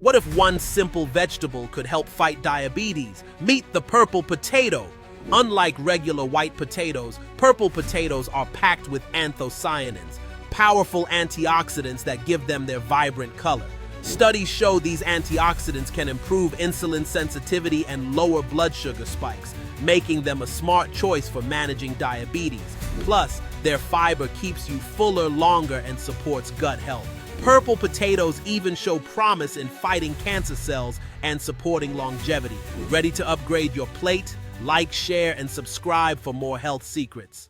What if one simple vegetable could help fight diabetes? Meet the purple potato. Unlike regular white potatoes, purple potatoes are packed with anthocyanins, powerful antioxidants that give them their vibrant color. Studies show these antioxidants can improve insulin sensitivity and lower blood sugar spikes, making them a smart choice for managing diabetes. Plus, their fiber keeps you fuller longer and supports gut health. Purple potatoes even show promise in fighting cancer cells and supporting longevity. Ready to upgrade your plate? Like, share, and subscribe for more health secrets.